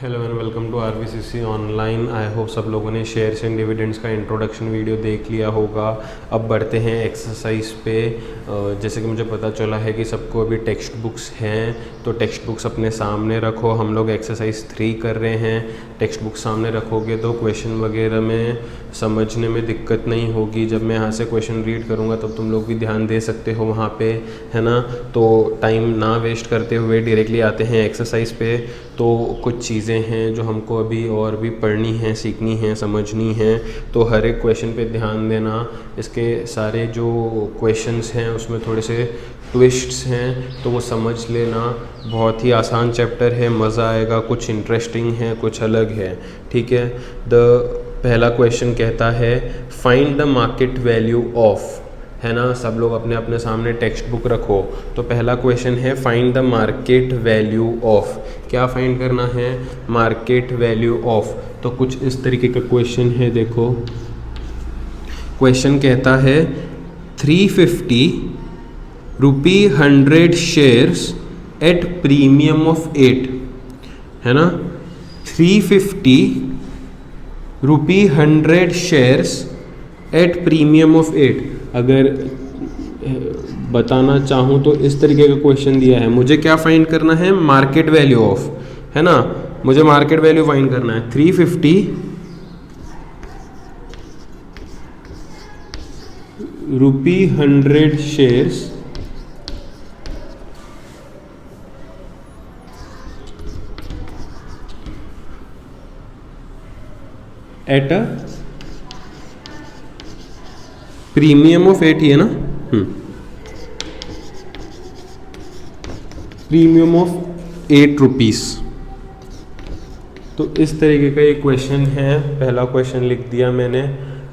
Hello and welcome to RVCC online. I hope सब लोगों ने शेयर्स एंड डिविडेंड्स का इंट्रोडक्शन वीडियो देख लिया होगा। अब बढ़ते हैं एक्सरसाइज पे। जैसे कि मुझे पता चला है कि सबको अभी टेक्स्ट बुक्स हैं, तो टेक्स्ट बुक्स अपने सामने रखो। हम लोग एक्सरसाइज 3 कर रहे हैं। टेक्स्ट बुक सामने रखोगे तो क्वेश्चन वगैरह में समझने में दिक्कत नहीं होगी। जब मैं यहाँ से क्वेश्चन रीड करूँगा तब तुम लोग भी ध्यान दे सकते हो वहाँ पे, है ना। तो टाइम ना वेस्ट करते हुए डायरेक्टली आते हैं एक्सरसाइज पे। तो कुछ चीज़ें हैं जो हमको अभी और भी पढ़नी हैं, सीखनी हैं, समझनी हैं। तो हर एक क्वेश्चन पे ध्यान देना। इसके सारे जो क्वेश्चंस हैं उसमें थोड़े से ट्विस्ट्स हैं, तो वो समझ लेना। बहुत ही आसान चैप्टर है, मज़ा आएगा। कुछ इंटरेस्टिंग है, कुछ अलग है, ठीक है। पहला क्वेश्चन कहता है find the market value of, है ना। सब लोग अपने अपने सामने टेक्स्ट बुक रखो। तो पहला क्वेश्चन है find the market value of. क्या फाइंड करना है? Market value of. तो कुछ इस तरीके का क्वेश्चन है, देखो। क्वेश्चन कहता है 350 rupee 100 shares at premium of 8, है ना। 350 rupee 100 shares at premium of 8। अगर बताना चाहूँ तो इस तरीके का क्वेश्चन दिया है। मुझे क्या फाइंड करना है? मार्केट वैल्यू ऑफ, है ना। मुझे मार्केट वैल्यू फाइंड करना है। 350 rupee 100 shares at a premium of 8 ही है ना। Premium of 8 rupees. तो इस तरीके का एक क्वेश्चन है। पहला क्वेश्चन लिख दिया मैंने।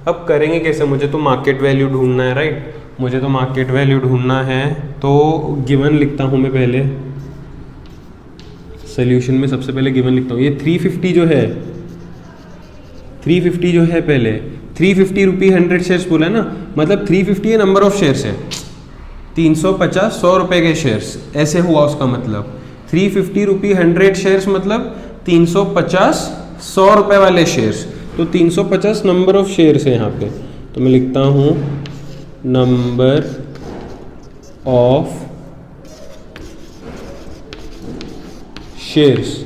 अब करेंगे कैसे? मुझे तो मार्केट वैल्यू ढूंढना है, राइट। मुझे तो मार्केट वैल्यू ढूंढना है। तो गिवन लिखता हूँ मैं पहले। सॉल्यूशन में सबसे पहले गिवन लिखता हूँ। ये 350 जो है, 350 जो है, पहले 350 रुपी 100 शेयर्स बोला है ना। मतलब 350 नंबर ऑफ शेयर्स है। 350 100 रुपए के शेयर्स, ऐसे हुआ उसका मतलब। 350 रुपी 100 शेयर्स मतलब 350 100 रुपए वाले शेयर्स। तो 350 नंबर ऑफ शेयर्स है यहाँ पे। तो मैं लिखता हूँ number of shares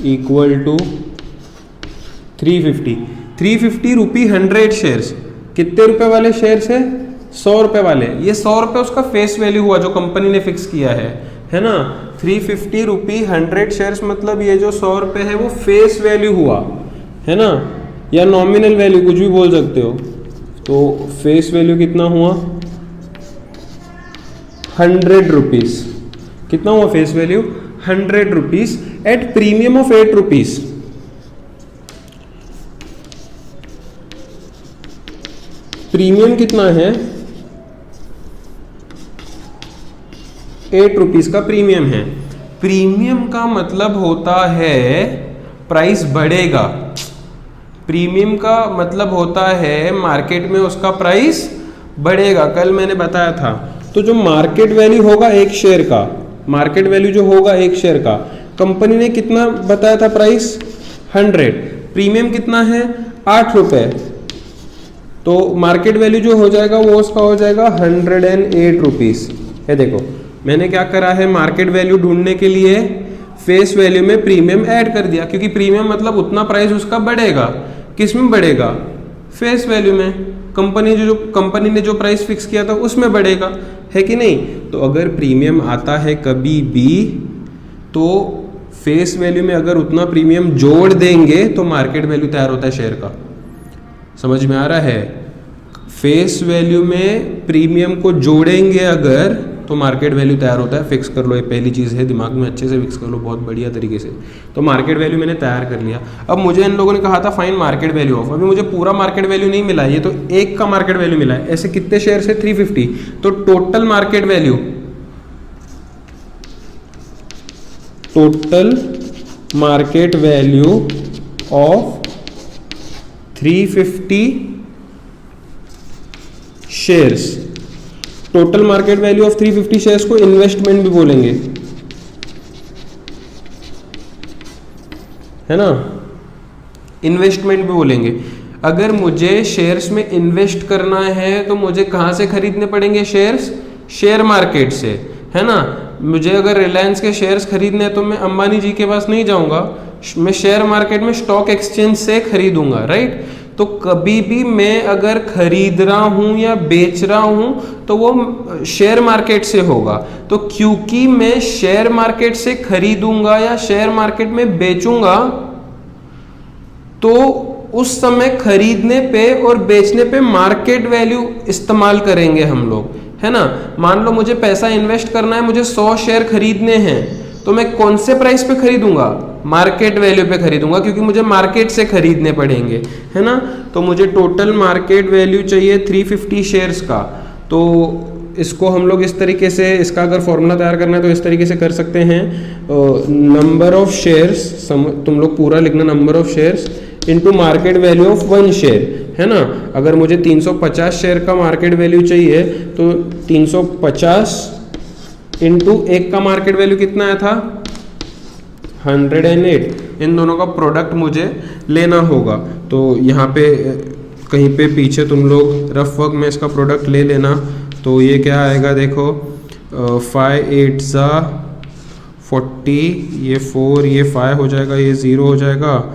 equal to 350 rupee 100 shares. कितने रुपए वाले शेयर्स है? 100 रुपए वाले। ये 100 रुपए उसका फेस वैल्यू हुआ जो कंपनी ने फिक्स किया है ना। 350 रुपी 100 शेयर्स मतलब ये जो 100 रुपए है वो फेस वैल्यू हुआ, है ना, या नॉमिनल वैल्यू, कुछ भी बोल सकते हो। तो फेस वैल्यू कितना हुआ? 100 रुपीज। कितना हुआ face value? 100 rupees at premium of 8 rupees. Premium कितना है? 8 रुपीज का प्रीमियम है। प्रीमियम का मतलब होता है प्राइस बढ़ेगा। प्रीमियम का मतलब होता है मार्केट में उसका प्राइस बढ़ेगा। कल मैंने बताया था। तो जो मार्केट वैल्यू होगा एक शेयर का, मार्केट वैल्यू जो होगा एक शेयर का, कंपनी ने कितना बताया था प्राइस? 100। प्रीमियम कितना है? 8 रुपए। तो मार्केट वैल्यू जो हो जाएगा वो उसका हो जाएगा 108 रुपीज़। ये देखो, मैंने क्या करा है, मार्केट वैल्यू ढूंढने के लिए फेस वैल्यू में प्रीमियम ऐड कर दिया, क्योंकि प्रीमियम मतलब उतना प्राइस उसका बढ़ेगा। किस में बढ़ेगा? फेस वैल्यू में। कंपनी ने जो प्राइस फिक्स किया था उसमें बढ़ेगा, है कि नहीं। तो अगर प्रीमियम आता है कभी भी, तो फेस वैल्यू में अगर उतना प्रीमियम जोड़ देंगे तो मार्केट वैल्यू तैयार होता है शेयर का। समझ में आ रहा है? फेस वैल्यू में प्रीमियम को जोड़ेंगे अगर, तो मार्केट वैल्यू तैयार होता है। फिक्स कर लो, ये पहली चीज़ है, दिमाग में अच्छे से फिक्स कर लो, बहुत बढ़िया तरीके से। तो मार्केट वैल्यू मैंने तैयार कर लिया। अब मुझे इन लोगों ने कहा था फाइंड मार्केट वैल्यू ऑफ। अभी मुझे पूरा मार्केट वैल्यू नहीं मिला, ये तो एक का मार्केट वैल्यू मिला है। ऐसे कितने शेयर है? 350। तो total market value of 350 shares. Total market value of 350 shares को इन्वेस्टमेंट भी बोलेंगे। है ना। इन्वेस्टमेंट भी बोलेंगे, अगर मुझे शेयर्स में इन्वेस्ट करना है तो मुझे कहाँ से खरीदने पड़ेंगे शेयर्स? शेयर मार्केट से, है ना। मुझे अगर रिलायंस के शेयर्स खरीदने हैं तो मैं अंबानी जी के पास नहीं जाऊंगा, मैं शेयर मार्केट में स्टॉक एक्सचेंज से खरीदूंगा, राइट। तो कभी भी मैं अगर खरीद रहा हूं या बेच रहा हूं तो वो शेयर मार्केट से होगा। तो क्योंकि मैं शेयर मार्केट से खरीदूंगा या शेयर मार्केट में बेचूंगा, तो उस समय खरीदने पे और बेचने पे मार्केट वैल्यू इस्तेमाल करेंगे हम लोग, है ना। मान लो मुझे पैसा इन्वेस्ट करना है, मुझे 100 शेयर खरीदने हैं, तो मैं कौन से प्राइस पे खरीदूंगा? मार्केट वैल्यू पे खरीदूंगा, क्योंकि मुझे मार्केट से खरीदने पड़ेंगे, है ना। तो मुझे टोटल मार्केट वैल्यू चाहिए 350 शेयर्स का। तो इसको हम लोग इस तरीके से, इसका अगर फॉर्मूला तैयार करना है तो इस तरीके से कर सकते हैं, नंबर ऑफ शेयर्स, तुम लोग पूरा लिखना, number of shares into market value of 1 share, है ना। अगर मुझे 350 शेयर का मार्केट वैल्यू चाहिए तो 350 इंटू 1 का मार्केट वैल्यू कितना आया था? 108। इन दोनों का प्रोडक्ट मुझे लेना होगा। तो यहाँ पे कहीं पे पीछे तुम लोग रफ वर्क में इसका प्रोडक्ट ले लेना। तो ये क्या आएगा देखो, 5 8 ज़ा 40, ये 4, ये 5 हो जाएगा, ये 0 हो जाएगा,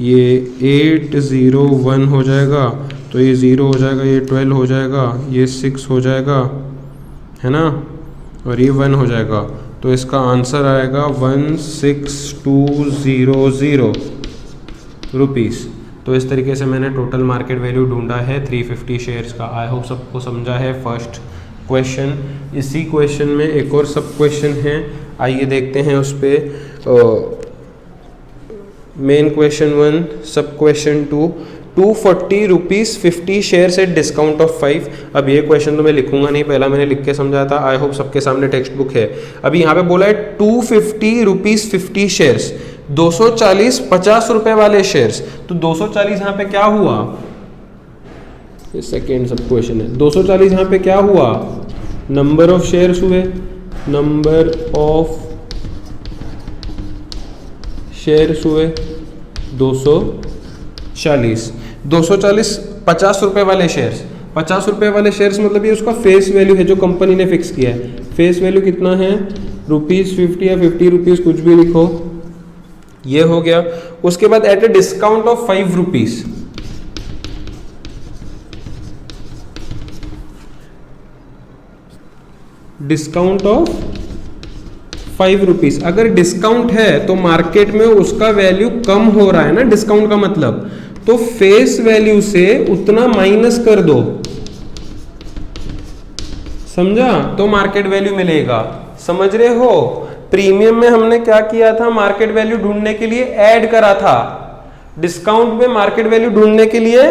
ये 8 0 1 हो जाएगा, तो ये 0 हो जाएगा, ये 12 हो जाएगा, ये 6 हो जाएगा, है ना, और ये 1 हो जाएगा। तो इसका आंसर आएगा 16200 रुपीज़। तो इस तरीके से मैंने टोटल मार्केट वैल्यू ढूंढा है 350 शेयर्स का। आई होप सबको समझा है फर्स्ट क्वेश्चन। इसी क्वेश्चन में एक और सब क्वेश्चन है, आइए देखते हैं उस पर। मेन क्वेश्चन 1, सब question 2, 240 rupees 50 shares at discount of 5। अब ये क्वेश्चन तो मैं लिखूंगा नहीं, पहला मैंने लिख के समझा था। आई होप सबके सामने टेक्स्ट बुक है। अभी यहाँ पे बोला है 250 रुपीज़ 50 शेयर्स, 240 50 रुपए वाले शेयर्स। तो 240 यहाँ पे क्या हुआ? ये सेकेंड सब क्वेश्चन है। 240 यहाँ पे क्या हुआ? नंबर ऑफ शेयर्स हुए, नंबर ऑफ शेयर्स हुए 240 50 रुपए वाले शेयर्स। 50 रुपए वाले शेयर्स मतलब ये उसका फेस वैल्यू है जो कंपनी ने फिक्स किया है। फेस वैल्यू कितना है? ₹50 या 50 रुपीज़, कुछ भी लिखो, ये हो गया। उसके बाद at a discount of 5 rupees, discount of 5 rupees. अगर डिस्काउंट है तो मार्केट में उसका वैल्यू कम हो रहा है ना, डिस्काउंट का मतलब, तो फेस वैल्यू से उतना माइनस कर दो, समझा, तो मार्केट वैल्यू मिलेगा। समझ रहे हो? प्रीमियम में हमने क्या किया था? मार्केट वैल्यू ढूंढने के लिए ऐड करा था, डिस्काउंट में मार्केट वैल्यू ढूंढने के लिए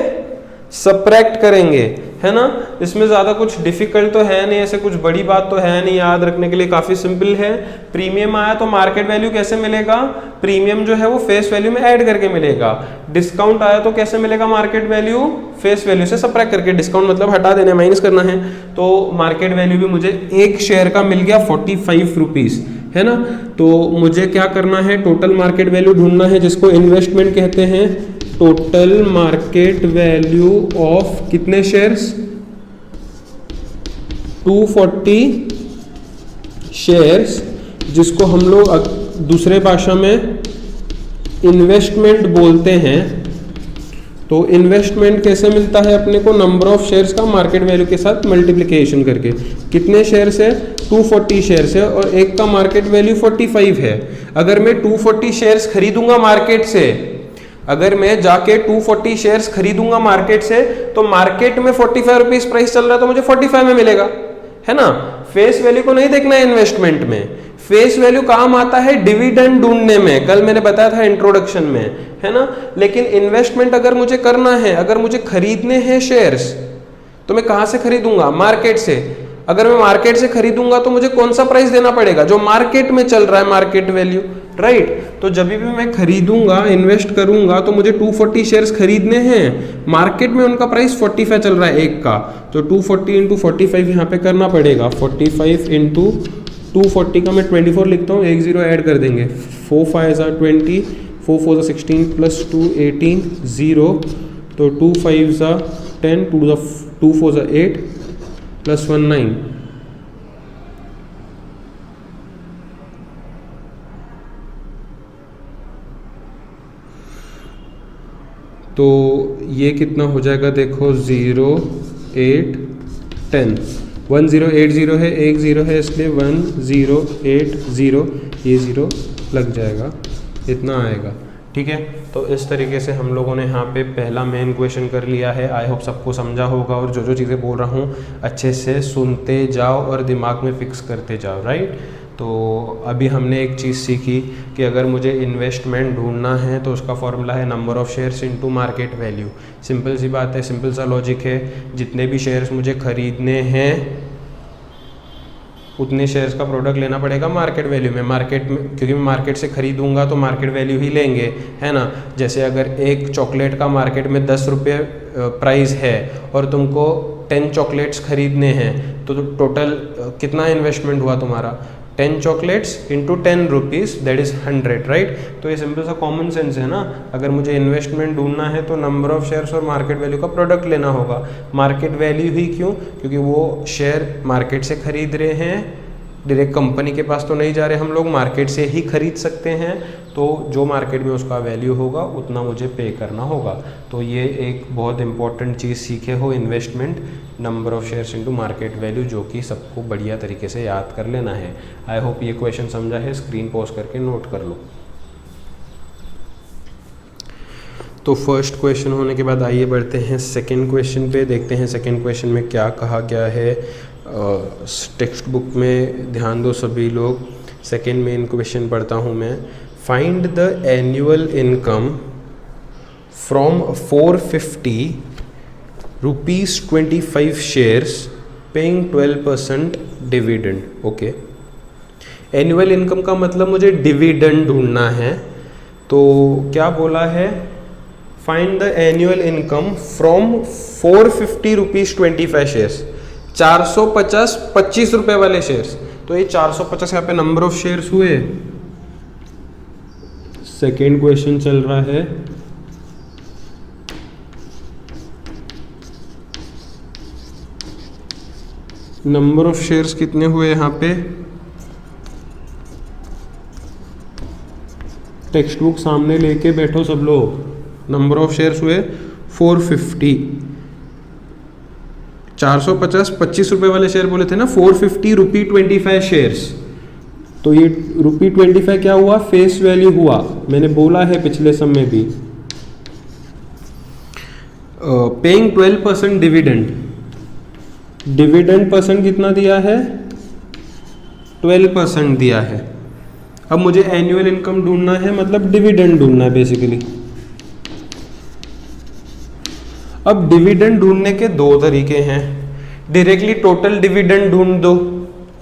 सबट्रैक्ट करेंगे, है ना। इसमें ज़्यादा कुछ डिफिकल्ट तो है नहीं, ऐसे कुछ बड़ी बात तो है नहीं, याद रखने के लिए काफ़ी सिंपल है। प्रीमियम आया तो मार्केट वैल्यू कैसे मिलेगा? प्रीमियम जो है वो फेस वैल्यू में ऐड करके मिलेगा। डिस्काउंट आया तो कैसे मिलेगा मार्केट वैल्यू? फेस वैल्यू से सबट्रैक्ट करके। डिस्काउंट मतलब हटा देना, माइनस करना है। तो मार्केट वैल्यू भी मुझे एक शेयर का मिल गया 45 रुपीज़, है ना। तो मुझे क्या करना है? टोटल मार्केट वैल्यू ढूंढना है, जिसको इन्वेस्टमेंट कहते हैं। टोटल मार्केट वैल्यू ऑफ कितने शेयर्स? 240 शेयर्स, जिसको हम लोग दूसरे भाषा में इन्वेस्टमेंट बोलते हैं। तो इन्वेस्टमेंट कैसे मिलता है अपने को? नंबर ऑफ शेयर्स का मार्केट वैल्यू के साथ मल्टीप्लिकेशन करके। कितने शेयर्स है? 240 शेयर्स है, और एक का मार्केट वैल्यू 45 है। अगर मैं 240 शेयर्स खरीदूंगा मार्केट से, अगर मैं जाके 240 शेयर्स खरीदूंगा मार्केट से, तो मार्केट में 45 रुपीज प्राइस चल रहा है, तो मुझे 45 में मिलेगा, है ना। फेस वैल्यू को नहीं देखना है इन्वेस्टमेंट में। फेस वैल्यू काम आता है डिविडेंड ढूंढने में, कल मैंने बताया था इंट्रोडक्शन में, है ना। लेकिन इन्वेस्टमेंट अगर मुझे करना है, अगर मुझे खरीदने हैं शेयर्स, तो मैं कहां से खरीदूंगा? मार्केट से। अगर मैं मार्केट से खरीदूंगा तो मुझे कौन सा प्राइस देना पड़ेगा? जो मार्केट में चल रहा है, मार्केट वैल्यू, राइट। तो जब भी मैं खरीदूंगा, इन्वेस्ट करूंगा, तो मुझे 240 शेयर्स खरीदने हैं, मार्केट में उनका प्राइस 45 चल रहा है एक का, तो 240 इंटू 45 यहाँ पे करना पड़ेगा। 45 इंटू 240 का मैं 24 लिखता हूँ, 1 0 ऐड कर देंगे, 4 5 20, 4 4 16 प्लस 2 18 0, तो 2 5 10, 2 4 8 प्लस 1 9। तो ये कितना हो जाएगा देखो, 0 8 10, 1080 है, एक 0 है इसलिए 1080, ये 0 लग जाएगा, इतना आएगा। ठीक है, तो इस तरीके से हम लोगों ने यहाँ पे पहला मेन क्वेश्चन कर लिया है। आई होप सबको समझा होगा, और जो जो चीज़ें बोल रहा हूँ अच्छे से सुनते जाओ और दिमाग में फिक्स करते जाओ, राइट। तो अभी हमने एक चीज़ सीखी कि अगर मुझे इन्वेस्टमेंट ढूंढना है तो उसका फॉर्मूला है number of shares into market value. Simple सी बात है, सिंपल सा लॉजिक है, जितने भी शेयर्स मुझे ख़रीदने हैं उतने शेयर्स का प्रोडक्ट लेना पड़ेगा मार्केट वैल्यू में। मार्केट में, क्योंकि मैं मार्केट से खरीदूंगा तो मार्केट वैल्यू ही लेंगे, है ना। जैसे अगर एक चॉकलेट का मार्केट में 10 रुपये प्राइस है और तुमको 10 चॉकलेट्स खरीदने हैं, तो टोटल कितना इन्वेस्टमेंट हुआ तुम्हारा, 10 chocolates into 10 rupees, that is 100, right. तो ये सिंपल सा कॉमन सेंस है ना। अगर मुझे इन्वेस्टमेंट ढूंढना है तो नंबर ऑफ शेयर्स और मार्केट वैल्यू का प्रोडक्ट लेना होगा। मार्केट वैल्यू ही क्यों, क्योंकि वो शेयर मार्केट से खरीद रहे हैं, डायरेक्ट कंपनी के पास तो नहीं जा रहे हम लोग, मार्केट से ही खरीद सकते हैं, तो जो मार्केट में उसका वैल्यू होगा उतना मुझे पे करना होगा। तो ये एक बहुत इंपॉर्टेंट चीज़ सीखे हो, investment, number of shares into market value, जो कि सबको बढ़िया तरीके से याद कर लेना है। आई होप ये क्वेश्चन समझा है, स्क्रीन पॉज करके नोट कर लो। तो फर्स्ट क्वेश्चन होने के बाद आइए बढ़ते हैं सेकंड क्वेश्चन पे, देखते हैं सेकंड क्वेश्चन में क्या कहा गया है। टेक्स्ट बुक में ध्यान दो सभी लोग। सेकंड मेन क्वेश्चन पढ़ता हूँ मैं। Find the annual income from 450 rupees 25 shares paying 12% dividend. Okay, annual income का मतलब मुझे डिविडेंड ढूंढना है। तो क्या बोला है, find the annual income from 450 rupees 25 shares, 450 25 रुपए वाले शेयर्स। तो ये 450 यहाँ पे नंबर ऑफ शेयर्स हुए। सेकेंड क्वेश्चन चल रहा है, नंबर ऑफ शेयर्स कितने हुए यहाँ पे, टेक्स्ट बुक सामने लेके बैठो सब लोग। नंबर ऑफ शेयर्स हुए 450, 450 25 रुपए वाले शेयर बोले थे ना, 450 रुपी 25 शेयर्स। तो ये रुपी 25 क्या हुआ, फेस वैल्यू हुआ, मैंने बोला है पिछले समय भी। पेइंग 12% डिविडेंड, डिविडेंड परसेंट कितना दिया है, 12% दिया है। अब मुझे एनुअल इनकम ढूंढना है, मतलब डिविडेंड ढूंढना है बेसिकली। अब डिविडेंड ढूंढने के दो तरीके हैं, डायरेक्टली टोटल डिविडेंड ढूंढ दो,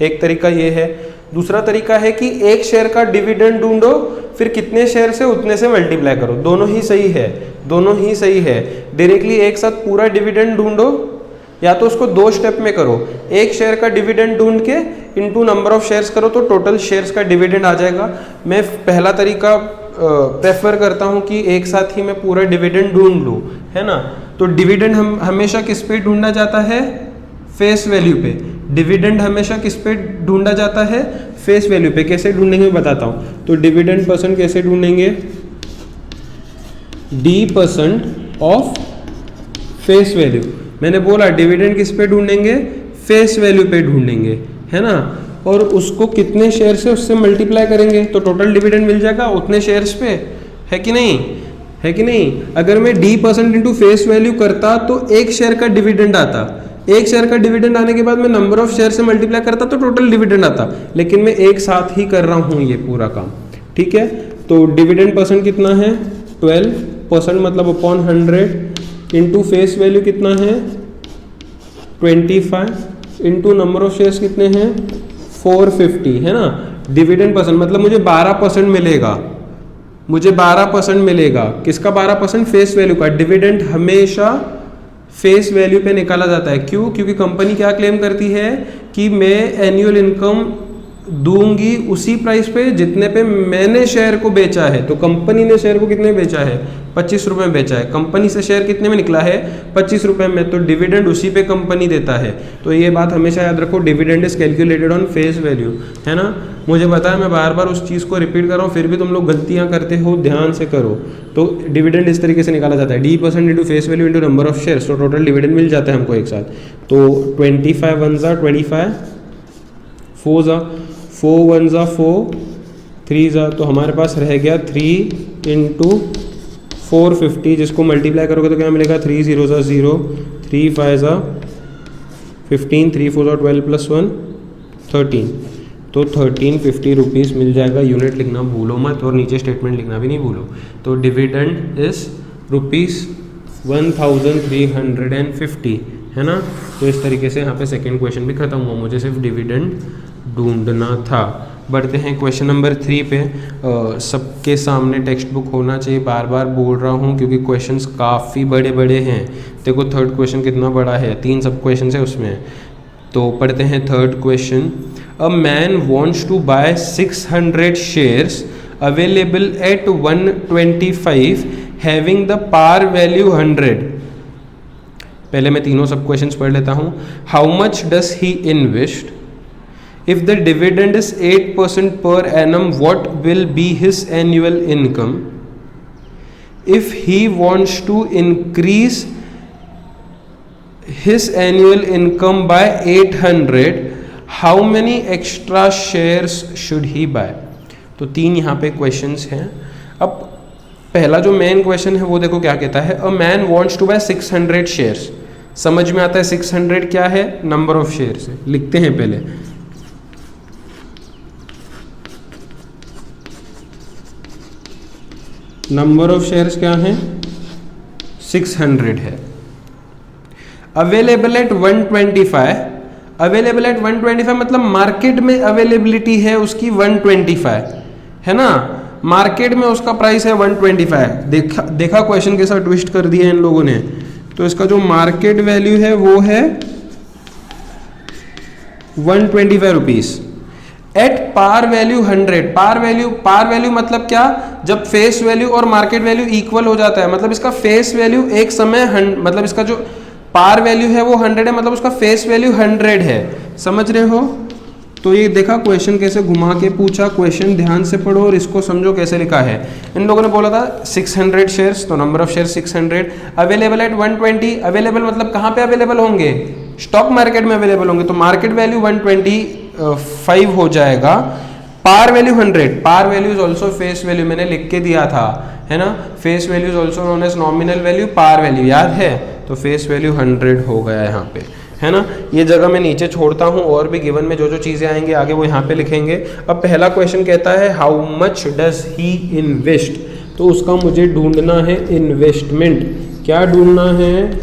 एक तरीका ये है। दूसरा तरीका है कि एक शेयर का डिविडेंड ढूंढो, फिर कितने शेयर से उतने से मल्टीप्लाई करो। दोनों ही सही है, दोनों ही सही है। डायरेक्टली एक साथ पूरा डिविडेंड ढूंढो, या तो उसको दो स्टेप में करो। एक शेयर का डिविडेंड ढूंढ के इनटू नंबर ऑफ शेयर्स करो तो टोटल शेयर्स का डिविडेंड आ जाएगा। मैं पहला तरीका प्रेफर करता हूं कि एक साथ ही मैं पूरा डिविडेंड ढूंढ लूं, है ना। तो डिविडेंड हम हमेशा किस पे ढूंढा जाता है, फेस वैल्यू पे। डिविडेंड हमेशा किस पे ढूंढा जाता है, फेस वैल्यू पे। कैसे ढूंढेंगे मैं बताता हूं। तो डिविडेंड परसेंट कैसे ढूंढेंगे, D% ऑफ फेस वैल्यू। मैंने बोला डिविडेंड किस पे ढूंढेंगे, फेस वैल्यू पे ढूंढेंगे, है ना। और उसको कितने शेयर से उससे मल्टीप्लाई करेंगे तो टोटल डिविडेंड मिल जाएगा उतने शेयर्स पे, है कि नहीं, है कि नहीं। अगर मैं D% इंटू फेस वैल्यू करता तो एक शेयर का डिविडेंड आता, एक शेयर का डिविडेंड आने के बाद मैं नंबर ऑफ शेयर से मल्टीप्लाई करता तो टोटल डिविडेंड आता। लेकिन मैं एक साथ ही कर रहा हूं ये पूरा काम, ठीक है। तो डिविडेंड परसेंट कितना है, 12%, मतलब अपॉन 100 इंटू फेस वैल्यू कितना है 25 इंटू नंबर ऑफ शेयर्स कितने हैं 450, है ना। डिविडेंड परसेंट मतलब मुझे 12% मिलेगा, मुझे 12% मिलेगा। किसका 12%, फेस वैल्यू का। डिविडेंड हमेशा फेस वैल्यू पे निकाला जाता है। क्यों, क्योंकि कंपनी क्या क्लेम करती है कि मैं एनुअल इनकम दूंगी उसी प्राइस पे जितने पे मैंने शेयर को बेचा है। तो कंपनी ने शेयर को कितने बेचा है, 25 रुपये में बेचा है, कंपनी से शेयर कितने में निकला है, 25 रुपये में, तो डिविडेंड उसी पे कंपनी देता है। तो ये बात हमेशा याद रखो, dividend is calculated on face value, है ना। मुझे पता है मैं बार बार उस चीज़ को रिपीट कर रहा हूँ, फिर भी तुम लोग गलतियाँ करते हो, ध्यान से करो। तो डिविडेंड इस तरीके से निकाला जाता है, D% into face value into number of shares, तो टोटल डिविडेंड मिल जाता है हमको एक साथ। तो 25 1 ज़ा 25, 4 ज़ा 4 1 ज़ा 4, 3 ज़ा, तो हमारे पास रह गया 3 इंटू 450, जिसको मल्टीप्लाई करोगे तो क्या मिलेगा, 3 0 ज़ा 0, 3 5 ज़ा 15, 3 4 ज़ा 12 प्लस 1 13, तो 1350 रुपीज़ मिल जाएगा। यूनिट लिखना भूलो मत और नीचे स्टेटमेंट लिखना भी नहीं भूलो। तो डिविडेंड इज ₹1350, है ना। तो इस तरीके से यहाँ पे सेकेंड क्वेश्चन भी खत्म हुआ, मुझे सिर्फ डिविडेंड ढूंढना था। बढ़ते हैं क्वेश्चन नंबर 3 पे। सबके सामने टेक्स्ट बुक होना चाहिए, बार बार बोल रहा हूँ क्योंकि क्वेश्चंस काफ़ी बड़े बड़े हैं। देखो थर्ड क्वेश्चन कितना बड़ा है, 3 सब क्वेश्चन है उसमें। तो पढ़ते हैं third question. A man wants to buy 600 shares available at 125 having the par value 100। पहले मैं तीनों सब क्वेश्चंस पढ़ लेता हूँ। How much does he invest? If the dividend is 8% per annum, what will be his annual income? If he wants to increase his annual income by 800, how many extra shares should he buy? तो 3 यहाँ पे questions हैं। अब पहला जो main question है वो देखो क्या कहता है, a man wants to buy 600 shares. समझ में आता है 600 क्या है, नंबर ऑफ शेयर्स है। लिखते हैं पहले, नंबर ऑफ शेयर्स क्या है, 600 है। अवेलेबल एट 125, अवेलेबल एट 125 मतलब मार्केट में अवेलेबिलिटी है उसकी 125, है ना। मार्केट में उसका प्राइस है 125। देखा क्वेश्चन के साथ ट्विस्ट कर दिया इन लोगों ने। तो इसका जो मार्केट वैल्यू है वो है 125 rupees at par value 100। Par value मतलब क्या, जब फेस वैल्यू और मार्केट वैल्यू इक्वल हो जाता है, मतलब इसका फेस वैल्यू एक समय मतलब इसका जो पार वैल्यू है वो 100 है, मतलब उसका फेस वैल्यू 100 है। समझ रहे हो। तो ये देखा क्वेश्चन कैसे घुमा के पूछा, क्वेश्चन ध्यान से पढ़ो और इसको समझो कैसे लिखा है। इन लोगों ने बोला था 600 शेयर्स, तो number of share 600। Available at 120, available मतलब कहाँ पे अवेलेबल होंगे, स्टॉक मार्केट में अवेलेबल होंगे, तो मार्केट वैल्यू 125 हो जाएगा। Par value 100, par value is also face value, मैंने लिख के दिया था, है ना। Face value is also known as nominal value, par value याद है, तो फेस वैल्यू 100 हो गया यहाँ पे, है ना। ये जगह मैं नीचे छोड़ता हूँ, और भी गिवन में जो जो चीज़ें आएंगे आगे वो यहाँ पे लिखेंगे। अब पहला क्वेश्चन कहता है how much does he invest, तो उसका मुझे ढूंढना है इन्वेस्टमेंट। क्या ढूंढना है,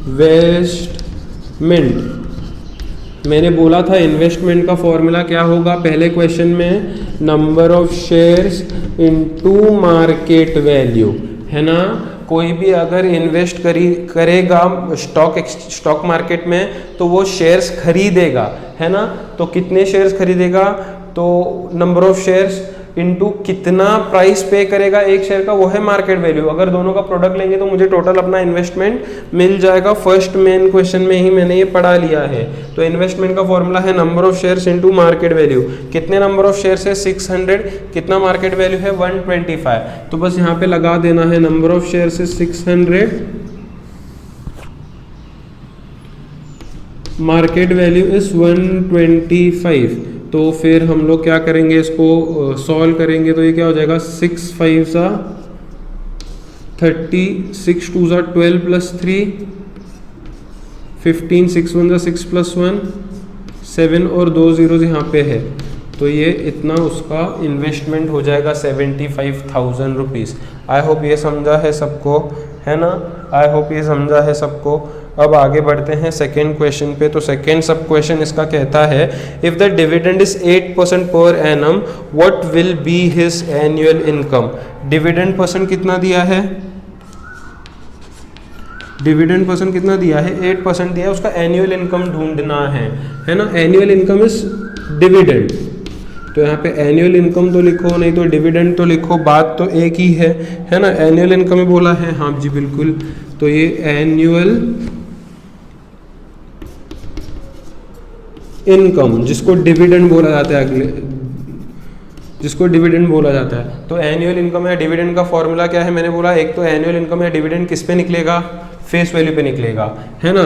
इन्वेस्टमेंट। मैंने बोला था इन्वेस्टमेंट का फॉर्मूला क्या होगा पहले क्वेश्चन में, number of shares into market value, है ना। कोई भी अगर इन्वेस्ट करेगा स्टॉक मार्केट में तो वो शेयर्स खरीदेगा, है ना। तो कितने शेयर्स खरीदेगा, तो नंबर ऑफ शेयर्स इनटू कितना प्राइस पे करेगा एक शेयर का, वो है मार्केट वैल्यू। अगर दोनों का प्रोडक्ट लेंगे तो मुझे टोटल अपना इन्वेस्टमेंट मिल जाएगा। फर्स्ट मेन क्वेश्चन में ही मैंने ये पढ़ा लिया है। तो इन्वेस्टमेंट का फॉर्मूला है number of shares into market value. कितने नंबर ऑफ शेयर्स है, 600, कितना मार्केट वैल्यू है 125, तो बस यहाँ पे लगा देना है नंबर ऑफ शेयर्स है 600, मार्केट वैल्यू इज 125। तो फिर हम लोग क्या करेंगे, इसको सॉल्व करेंगे, तो ये क्या हो जाएगा, 6 5 सा 30, 6 2 सा 12 प्लस 3 15, 6 1 सा 6 प्लस 1 7 और 2 zeros यहाँ पे है। तो ये इतना उसका इन्वेस्टमेंट हो जाएगा 75,000 रुपीज़। आई होप ये समझा है सबको, है ना। आई होप ये समझा है सबको। अब आगे बढ़ते हैं सेकेंड क्वेश्चन पे। तो सेकेंड सब क्वेश्चन इसका कहता है if the dividend is 8% per annum what will be his annual income. Dividend percent कितना दिया है, डिविडेंड परसेंट कितना दिया है, 8% दिया है। उसका एनुअल इनकम ढूंढना है ना। Annual income is dividend. तो यहाँ पे एनुअल इनकम तो लिखो, नहीं तो डिविडेंड तो लिखो, बात तो एक ही है ना। एनुअल इनकम ही बोला है, हाँ जी बिल्कुल। तो ये एनुअल इनकम जिसको डिविडेंड बोला जाता है, अगले जिसको डिविडेंड बोला जाता है। तो एनुअल इनकम या डिविडेंड का फॉर्मूला क्या है, मैंने बोला एक तो एनुअल इनकम या डिविडेंड किस पे निकलेगा, फेस वैल्यू पे निकलेगा, है ना।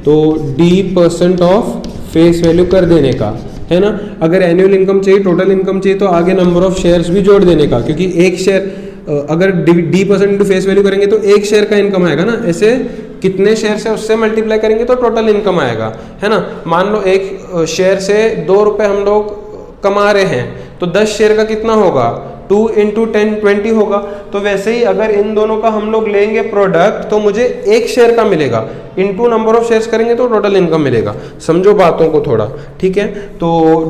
तो D% ऑफ फेस वैल्यू कर देने का, है ना। अगर एनुअल इनकम चाहिए, टोटल इनकम चाहिए, तो आगे नंबर ऑफ शेयर्स भी जोड़ देने का, क्योंकि एक शेयर अगर D% इंटू फेस वैल्यू करेंगे तो एक शेयर का इनकम आएगा ना। ऐसे कितने शेयर से उससे मल्टीप्लाई करेंगे तो टोटल इनकम आएगा, है ना। मान लो एक शेयर से 2 रुपये हम लोग कमा रहे हैं, तो 10 शेयर का कितना होगा, 2 इंटू 10 20 होगा। तो वैसे ही अगर इन दोनों का हम लोग लेंगे प्रोडक्ट, तो मुझे एक शेयर का मिलेगा, इंटू नंबर ऑफ शेयर्स करेंगे तो टोटल इनकम मिलेगा। समझो बातों को थोड़ा, ठीक है। तो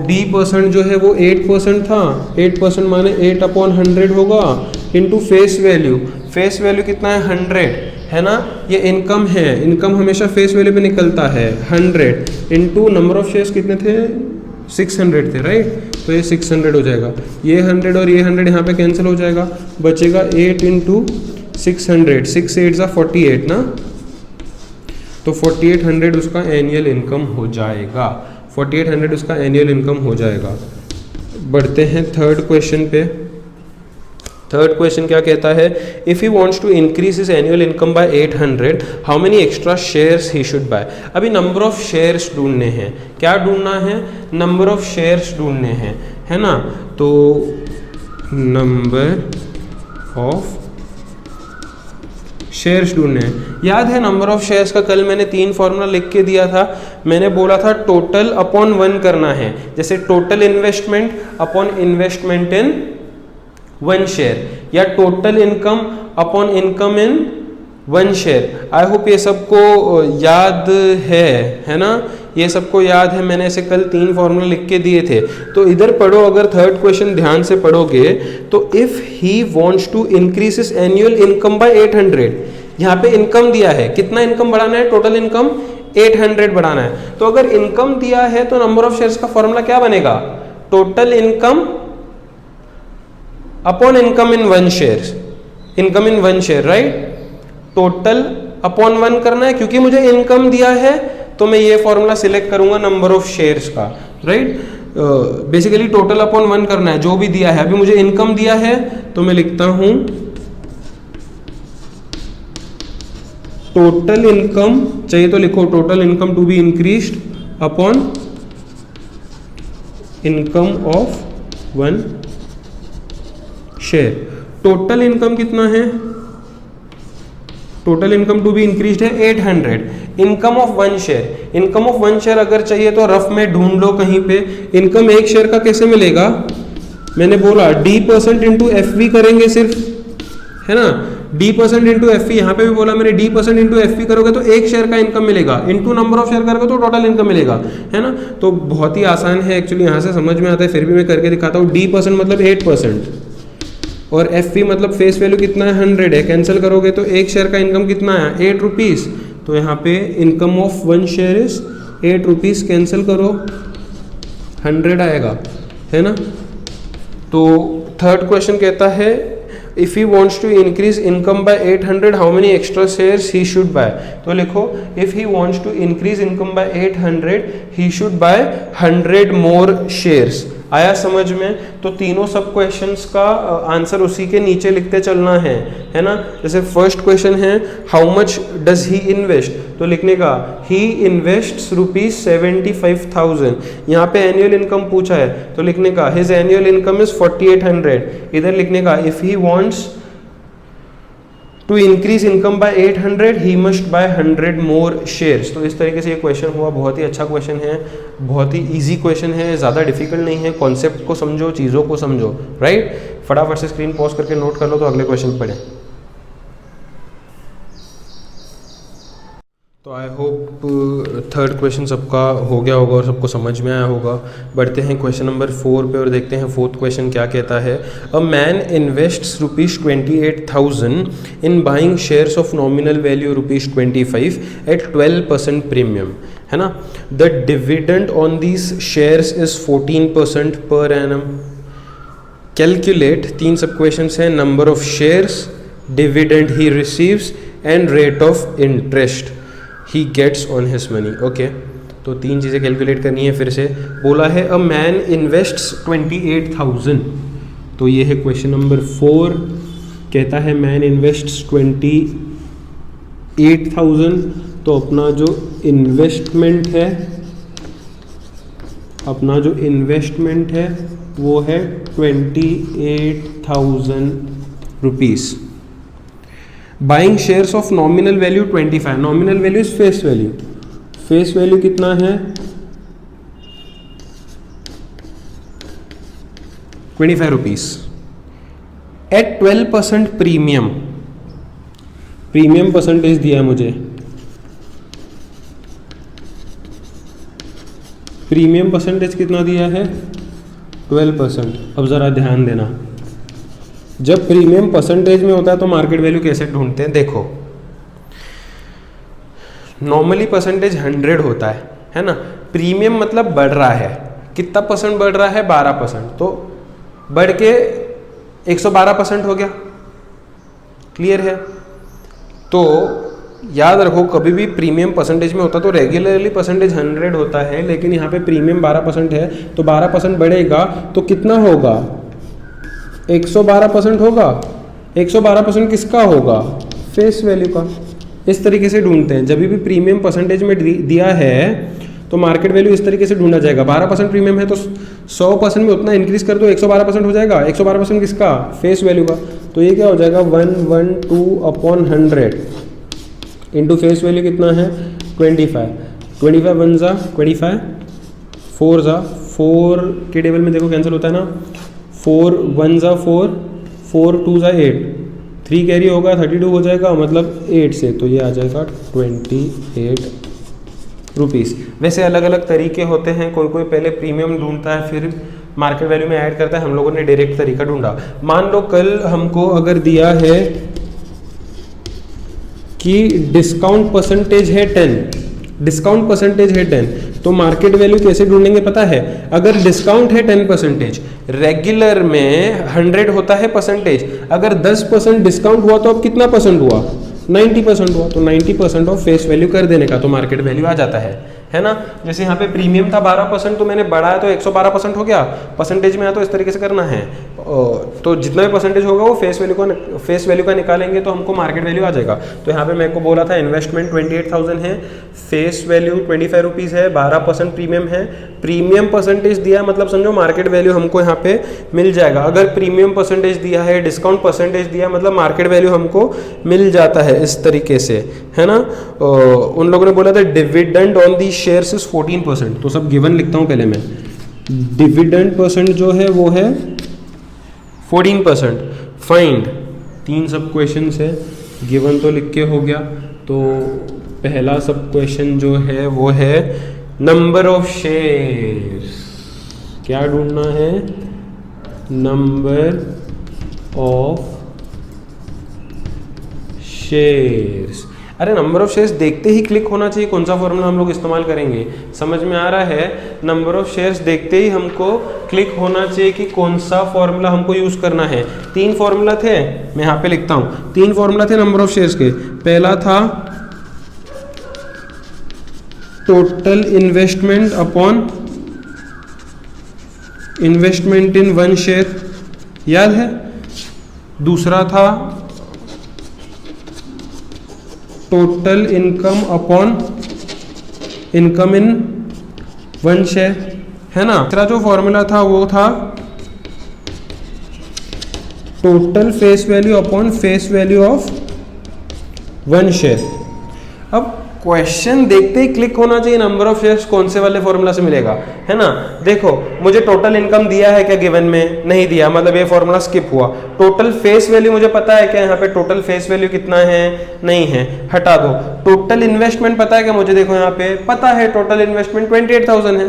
D% जो है वो 8% था, 8% माने 8/100 होगा, into face value. Face value कितना है, 100, है ना। ये इनकम है, इनकम हमेशा फेस वैल्यू पे निकलता है, 100 इंटू नंबर ऑफ शेयर्स कितने थे, 600 थे, राइट। तो ये 600 हो जाएगा, ये 100 और ये 100 यहाँ पे कैंसिल हो जाएगा, बचेगा 8 इंटू 600, 6 8 ज़ा 48 ना। तो 4800 उसका एनुअल इनकम हो जाएगा, 4800 उसका एनुअल इनकम हो जाएगा। बढ़ते हैं थर्ड क्वेश्चन पे। थर्ड क्वेश्चन क्या कहता है, if he wants to increase his annual income by 800, how many extra shares he should buy. अभी नंबर ऑफ शेयर्स ढूंढने हैं, क्या ढूंढना है, नंबर ऑफ शेयर्स ढूंढने हैं, है ना। तो नंबर ऑफ शेयर्स ढूंढने हैं। याद है नंबर ऑफ शेयर्स का कल मैंने 3 फॉर्मूला लिख के दिया था। मैंने बोला था टोटल अपॉन 1 करना है, जैसे total investment upon investment in 1 share, या total income upon income in 1 share. I hope ये सबको याद है ना, ये सबको याद है। मैंने ऐसे कल 3 फॉर्मूला लिख के दिए थे। तो इधर पढ़ो, अगर थर्ड क्वेश्चन ध्यान से पढ़ोगे तो if he wants to increase his annual income by 800, यहाँ पे इनकम दिया है, कितना इनकम बढ़ाना है, टोटल इनकम 800 बढ़ाना है। तो अगर इनकम दिया है तो नंबर ऑफ शेयर्स का फॉर्मूला क्या बनेगा, total income upon income in 1 share, income in 1 share, right. Total upon 1 करना है, क्योंकि मुझे इनकम दिया है तो मैं ये फॉर्मूला सिलेक्ट करूंगा नंबर ऑफ शेयर्स का, राइट। बेसिकली टोटल अपॉन 1 करना है, जो भी दिया है। अभी मुझे इनकम दिया है तो मैं लिखता हूं टोटल इनकम, चाहिए तो लिखो total income to be increased upon income of 1 share. Total income कितना है, total income to be increased है 800, income of 1 share. Income of 1 share अगर चाहिए तो रफ में ढूंढ लो कहीं पे। इनकम 1 शेयर का कैसे मिलेगा, मैंने बोला D% इंटू FV करेंगे सिर्फ, है ना। D% इंटू FV, यहाँ पे भी बोला मैंने D% इंटू FV करोगे तो 1 शेयर का इनकम मिलेगा, इंटू नंबर ऑफ शेयर करोगे तो टोटल इनकम मिलेगा, है ना। तो बहुत ही आसान है एक्चुअली, यहाँ से समझ में आता है, फिर भी मैं करके दिखाता हूँ। D% मतलब 8% और FV मतलब फेस वैल्यू कितना है, 100 है। कैंसिल करोगे तो 1 शेयर का इनकम कितना है, 8 रुपीज़। तो यहाँ पे income of 1 share is 8 rupees, cancel करो 100 आएगा, है ना। तो थर्ड क्वेश्चन कहता है if he wants to increase income by 800, how many extra shares he should buy. तो लिखो if he wants to increase income by 800 he should buy 100 more shares. आया समझ में। तो तीनों सब क्वेश्चंस का आंसर उसी के नीचे लिखते चलना है ना। जैसे फर्स्ट क्वेश्चन है how much does he invest, तो लिखने का ही इन्वेस्ट्स ₹75,000। यहाँ पे एनुअल इनकम पूछा है तो लिखने का हिज एनुअल इनकम इज 4800। इधर लिखने का if he wants to increase income by 800 he must buy 100 more shares. तो इस तरीके से ये क्वेश्चन हुआ। बहुत ही अच्छा क्वेश्चन है, बहुत ही इजी क्वेश्चन है, ज़्यादा डिफिकल्ट नहीं है। कॉन्सेप्ट को समझो, चीज़ों को समझो, राइट। फटाफट से स्क्रीन पॉज करके नोट कर लो तो अगले क्वेश्चन पढ़ें। तो आई होप थर्ड क्वेश्चन सबका हो गया होगा और सबको समझ में आया होगा। बढ़ते हैं क्वेश्चन नंबर 4 पे और देखते हैं फोर्थ क्वेश्चन क्या कहता है। A man invests ₹28,000 in buying shares of nominal value ₹25 at 12% premium. है ना। The dividend on these shares is 14% per annum. Calculate, 3 सब क्वेश्चंस हैं, number of shares, dividend he receives and rate of interest he gets on his money. Okay, तो 3 चीज़ें calculate करनी है। फिर से बोला है अ मैन इन्वेस्ट्स 28,000, तो ये है क्वेश्चन नंबर 4। कहता है मैन इन्वेस्ट्स 28,000, तो अपना जो इन्वेस्टमेंट है वो है 28,000 rupees. Buying shares of nominal value 25, nominal value is face value, face value कितना है 25 rupees at 12% premium, premium percentage दिया मुझे, प्रीमियम परसेंटेज कितना दिया है 12%। अब ज़रा ध्यान देना, जब प्रीमियम परसेंटेज में होता है तो मार्केट वैल्यू कैसे ढूंढते हैं। देखो नॉर्मली परसेंटेज 100 होता है ना। प्रीमियम मतलब बढ़ रहा है, कितना परसेंट बढ़ रहा है 12%, तो बढ़ के 112% हो गया। क्लियर है। तो याद रखो कभी भी प्रीमियम परसेंटेज में होता तो रेगुलरली परसेंटेज 100 होता है, लेकिन यहाँ पे प्रीमियम 12% है तो 12% बढ़ेगा तो कितना होगा 112% होगा। 112% किसका होगा फेस वैल्यू का। इस तरीके से ढूंढते हैं, जब भी प्रीमियम परसेंटेज में दिया है तो मार्केट वैल्यू इस तरीके से ढूंढा जाएगा। 12% प्रीमियम है तो 100% में उतना इंक्रीज कर दो 112% हो जाएगा। 112% किसका फेस वैल्यू का, तो ये क्या हो जाएगा 112/100 इंटू फेस वैल्यू कितना है 25। 25 1 जा 25, 4 जा 4 के टेबल में देखो कैंसिल होता है ना, 4 1 जा 4, 4 2 जा 8, 3 कैरी होगा 32 हो जाएगा, मतलब 8 से, तो ये आ जाएगा 28 रुपीज़। वैसे अलग अलग तरीके होते हैं, कोई कोई पहले प्रीमियम ढूंढता है फिर मार्केट वैल्यू में ऐड करता है। हम लोगों ने डायरेक्ट तरीका ढूंढा। मान लो कल हमको अगर दिया है कि डिस्काउंट परसेंटेज है 10, डिस्काउंट परसेंटेज है 10, तो मार्केट वैल्यू कैसे ढूंढेंगे पता है। अगर डिस्काउंट है 10%, रेगुलर में 100 होता है परसेंटेज, अगर 10% डिस्काउंट हुआ तो अब कितना परसेंट हुआ 90% हुआ, तो 90% ऑफ फेस वैल्यू कर देने का तो मार्केट वैल्यू आ जाता है ना। जैसे यहाँ पे प्रीमियम था 12%, तो मैंने बढ़ाया तो 112% हो गया। परसेंटेज में आया तो इस तरीके से करना है, तो जितना भी परसेंटेज होगा वो फेस वैल्यू का निकालेंगे तो हमको मार्केट वैल्यू आ जाएगा। तो यहाँ पे मेरे को बोला था इन्वेस्टमेंट 28,000 है, फेस वैल्यू 25 रुपीज़ है, 12% प्रीमियम है, प्रीमियम परसेंटेज दिया मतलब समझो मार्केट वैल्यू हमको यहाँ पे मिल जाएगा। अगर प्रीमियम परसेंटेज दिया है, डिस्काउंट परसेंटेज दिया मतलब मार्केट वैल्यू हमको मिल जाता है इस तरीके से, है ना। उन लोगों ने बोला था dividend on the shares is 14%, तो सब गिवन लिखता हूँ पहले मैं। डिविडेंड परसेंट जो है वो है 14%। फाइंड, 3 सब क्वेश्चन है, गिवन तो लिख के हो गया। तो पहला सब क्वेश्चन जो है वो है नंबर ऑफ शेयर्स। क्या ढूंढना है नंबर ऑफ शेयर्स। अरे नंबर ऑफ शेयर्स देखते ही क्लिक होना चाहिए, कौन सा फॉर्मूला हम लोग इस्तेमाल करेंगे समझ में आ रहा है। नंबर ऑफ शेयर्स देखते ही हमको क्लिक होना चाहिए कि कौन सा फॉर्मूला हमको यूज करना है। 3 फॉर्मूला थे, मैं यहाँ पे लिखता हूँ, 3 फॉर्मूला थे नंबर ऑफ शेयर्स के। पहला था total investment upon investment in 1 share, याद है। दूसरा था total income upon income in 1 share, है ना। तीसरा जो फॉर्मूला था वो था total face value upon face value of 1 share. अब क्वेश्चन देखते ही क्लिक होना चाहिए नंबर ऑफ शेयर्स कौन से वाले फॉर्मूला से मिलेगा, है ना। देखो मुझे टोटल इनकम दिया है क्या गिवन में, नहीं दिया, मतलब ये फॉर्मूला स्किप हुआ। टोटल फेस वैल्यू मुझे पता है क्या, यहाँ पे टोटल फेस वैल्यू कितना है, नहीं है, हटा दो। टोटल इन्वेस्टमेंट पता है क्या मुझे, देखो यहाँ पे पता है टोटल इन्वेस्टमेंट 28,000 है।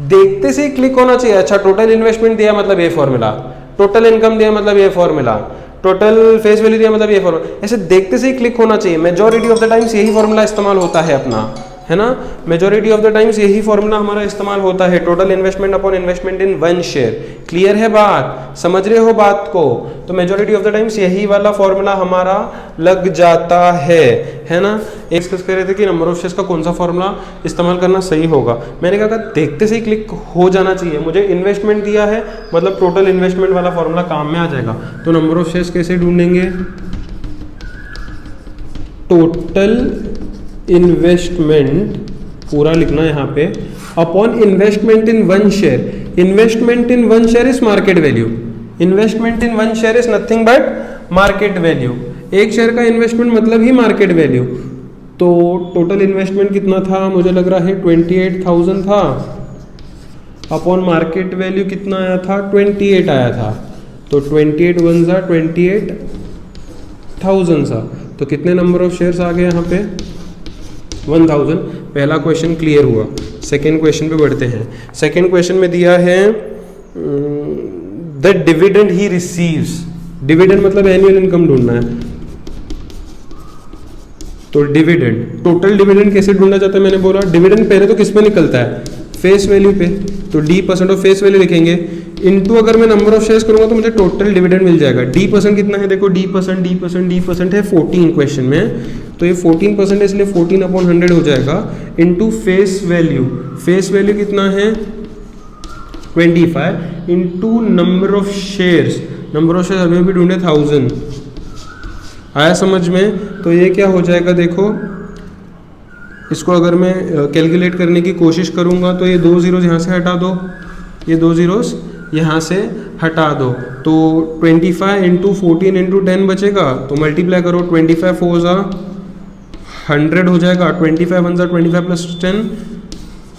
देखते से ही क्लिक होना चाहिए, अच्छा टोटल इन्वेस्टमेंट दिया मतलब ये फॉर्मूला, टोटल इनकम दिया मतलब ये फॉर्मूला, टोटल फेस वैल्यू दिया मतलब ये फॉर्मूला। ऐसे देखते से ही क्लिक होना चाहिए। मेजॉरिटी ऑफ द टाइम्स यही फॉर्मूला इस्तेमाल होता है अपना, है ना। मेजोरिटी ऑफ द टाइम्स यही फॉर्मूला हमारा इस्तेमाल होता है, total investment upon investment in one share. Clear है बात, समझ रहे हो बात को? तो मेजोरिटी ऑफ द टाइम्स यही वाला फॉर्मूला हमारा लग जाता है ना। डिस्कस कर रहे थे कि नंबर ऑफ शेयर्स का कौन सा फॉर्मूला इस्तेमाल करना सही होगा। मैंने कहा देखते से ही क्लिक हो जाना चाहिए, मुझे इन्वेस्टमेंट दिया है मतलब टोटल इन्वेस्टमेंट वाला फॉर्मूला काम में आ जाएगा। तो नंबर ऑफ शेयर्स कैसे ढूंढेंगे? टोटल इन्वेस्टमेंट पूरा लिखना यहाँ पे upon investment in one share. Investment in one share is market value. Investment in one share is nothing but market value. एक शेयर का इन्वेस्टमेंट मतलब ही मार्केट वैल्यू। तो टोटल इन्वेस्टमेंट कितना था? मुझे लग रहा है 28,000 था, अपॉन मार्केट वैल्यू कितना आया था? 28 आया था। तो 28 वन सा 28,000 सा। तो कितने नंबर ऑफ शेयर्स आ गए यहाँ पे? 1000। पहला क्वेश्चन क्लियर हुआ। सेकेंड क्वेश्चन पे बढ़ते हैं। सेकेंड क्वेश्चन में दिया है the dividend he receives. Dividend मतलब एनुअल इनकम ढूंढना है। तो डिविडेंड, टोटल डिविडेंड कैसे ढूंढा जाता है? मैंने बोला डिविडेंड पहले तो किस पे निकलता है? फेस वैल्यू पे। तो D% ऑफ फेस वैल्यू लिखेंगे, इनटू अगर मैं नंबर ऑफ शेयर्स करूंगा तो मुझे टोटल डिविडेंड मिल जाएगा। D% कितना है? देखो D% है 14 क्वेश्चन में, तो ये 14% है इसलिए 14/100 हो जाएगा, into face value. Face value कितना है? 25 into number of shares. Number of shares अभी भी ढूंढे 1000। आया समझ में? तो ये क्या हो जाएगा देखो, इसको अगर मैं कैलकुलेट करने की कोशिश करूंगा तो ये 2 ज़ीरोज़ यहाँ से हटा दो, ये 2 ज़ीरोज़ यहाँ से हटा दो, तो 25 इंटू 14 इंटू 10 बचेगा। तो मल्टीप्लाई करो, 25 4 ज़ा 100 हो जाएगा, 25 1 ज़ा 25 प्लस 10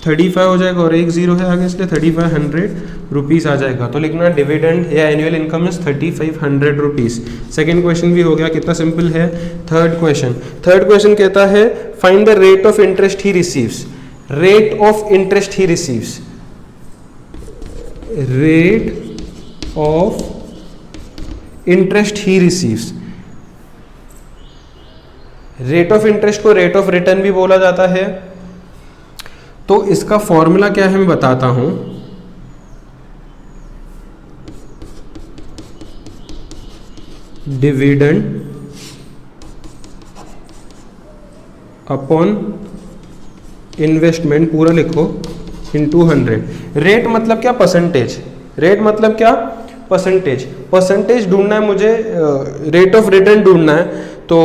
35 हो जाएगा, और एक जीरो है आगे इसलिए 3500 रुपीज़ आ जाएगा। तो लिखना डिविडेंड या annual income is 3500 rupees. Second question भी हो गया, कितना सिंपल है। थर्ड क्वेश्चन कहता है find the rate of interest he receives. Rate of interest he receives, rate of interest he receives. Rate of interest को रेट ऑफ रिटर्न भी बोला जाता है। तो इसका फॉर्मूला क्या है मैं बताता हूं। डिविडेंड अपॉन इन्वेस्टमेंट पूरा लिखो इनटू 100। रेट मतलब क्या? परसेंटेज। रेट मतलब क्या? परसेंटेज। परसेंटेज ढूंढना है मुझे, रेट ऑफ रिटर्न ढूंढना है। तो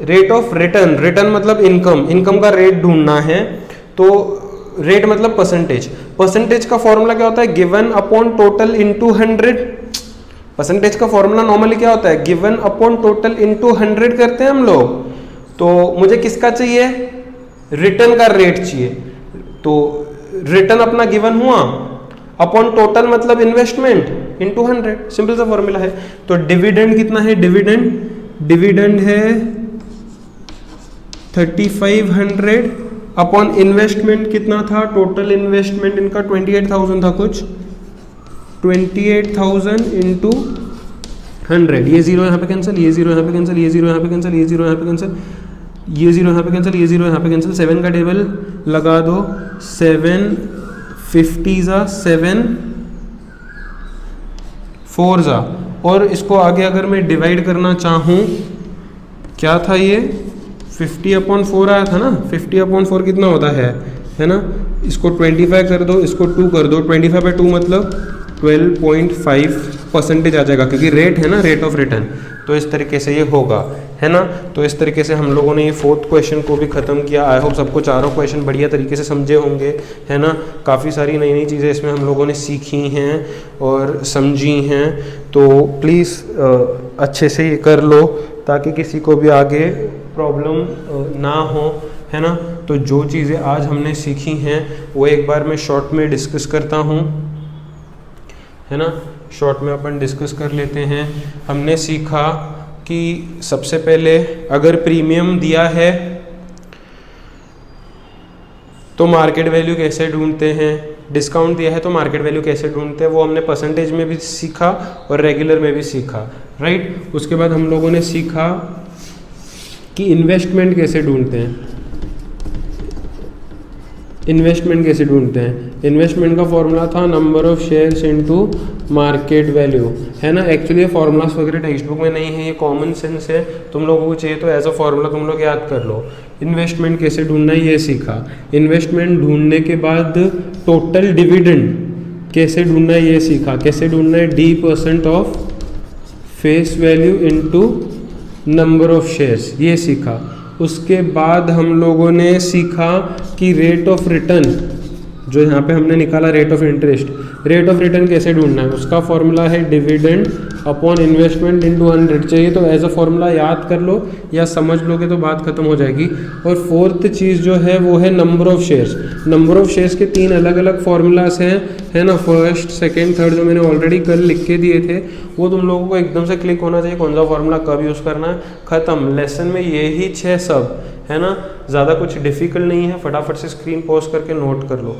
रेट ऑफ रिटर्न, रिटर्न मतलब इनकम, इनकम का रेट ढूंढना है। तो रेट मतलब परसेंटेज। परसेंटेज का फॉर्मूला क्या होता है? Given upon total into 100। Percentage का फॉर्मूला नॉर्मली क्या होता है? गिवन अपॉन टोटल इनटू 100 करते हैं हम लोग। तो मुझे किसका चाहिए? रिटर्न का रेट चाहिए। तो रिटर्न अपना गिवन हुआ, अपॉन टोटल मतलब इन्वेस्टमेंट इनटू 100, सिंपल सा फॉर्मूला है। तो डिविडेंड कितना है? डिविडेंड है 3500 अपॉन इन्वेस्टमेंट कितना था? टोटल इन्वेस्टमेंट इनका 28,000 था कुछ, 28,000 इंटू 100। ये जीरो यहाँ पे कैंसिल, ये जीरो यहाँ पे कैंसिल, ये जीरो यहाँ पे कैंसिल, ये जीरो यहाँ पे कैंसिल, ये जीरो यहाँ पे कैंसिल, ये जीरो यहाँ पे कैंसिल। 7 का टेबल लगा दो, 7 50 ज़ा 7 4 ज़ा। और इसको आगे अगर मैं डिवाइड करना चाहूँ, क्या था ये? 50/4 आया था ना। 50/4 कितना होता है ना। इसको 25 कर दो, इसको 2 कर दो, 25/2 मतलब 12.5% आ जाएगा, क्योंकि रेट है ना, रेट ऑफ रिटर्न। तो इस तरीके से ये होगा, है ना। तो इस तरीके से हम लोगों ने ये 4th क्वेश्चन को भी ख़त्म किया। आई होप सबको चारों क्वेश्चन बढ़िया तरीके से समझे होंगे, है ना। काफ़ी सारी नई नई चीज़ें इसमें हम लोगों ने सीखी हैं और समझी हैं। तो प्लीज़ अच्छे से ये कर लो ताकि किसी को भी आगे प्रॉब्लम ना हो, है ना। तो जो चीज़ें आज हमने सीखी हैं वो एक बार मैं शॉर्ट में डिस्कस करता हूँ, है ना। शॉर्ट में अपन डिस्कस कर लेते हैं। हमने सीखा कि सबसे पहले अगर प्रीमियम दिया है तो मार्केट वैल्यू कैसे ढूंढते हैं, डिस्काउंट दिया है तो मार्केट वैल्यू कैसे ढूंढते हैं, वो हमने परसेंटेज में भी सीखा और रेगुलर में भी सीखा, राइट। उसके बाद हम लोगों ने सीखा कि इन्वेस्टमेंट कैसे ढूंढते हैं, इन्वेस्टमेंट कैसे ढूंढते हैं? इन्वेस्टमेंट का फॉर्मूला था number of shares into market value, है ना। एक्चुअली ये फॉर्मूलाज वगैरह टेक्स्ट बुक में नहीं है, ये कॉमन सेंस है, तुम लोगों को चाहिए तो एज अ फॉर्मूला तुम लोग याद कर लो। इन्वेस्टमेंट कैसे ढूंढना है ये सीखा। इन्वेस्टमेंट ढूंढने के बाद टोटल डिविडेंड कैसे ढूंढना है ये सीखा। कैसे ढूंढना है? D% of face value into number of shares, ये सीखा। उसके बाद हम लोगों ने सीखा कि रेट ऑफ रिटर्न, जो यहाँ पे हमने निकाला rate of interest, rate of return कैसे ढूंढना है, उसका फॉर्मूला है डिविडेंड अपॉन इन्वेस्टमेंट इनटू 100। चाहिए तो एज अ फॉर्मूला याद कर लो या समझ लोगे तो बात खत्म हो जाएगी। और फोर्थ चीज़ जो है वो है number of shares. Number of shares के 3 अलग अलग फॉर्मूलास हैं, है ना। फर्स्ट, सेकेंड, थर्ड जो मैंने ऑलरेडी कल लिख के दिए थे, वो तुम लोगों को एकदम से क्लिक होना चाहिए कौन सा फॉर्मूला कब यूज़ करना है। ख़त्म, लेसन में यही 6 सब है ना, ज़्यादा कुछ डिफिकल्ट नहीं है। फटाफट से स्क्रीन पॉज करके नोट कर लो।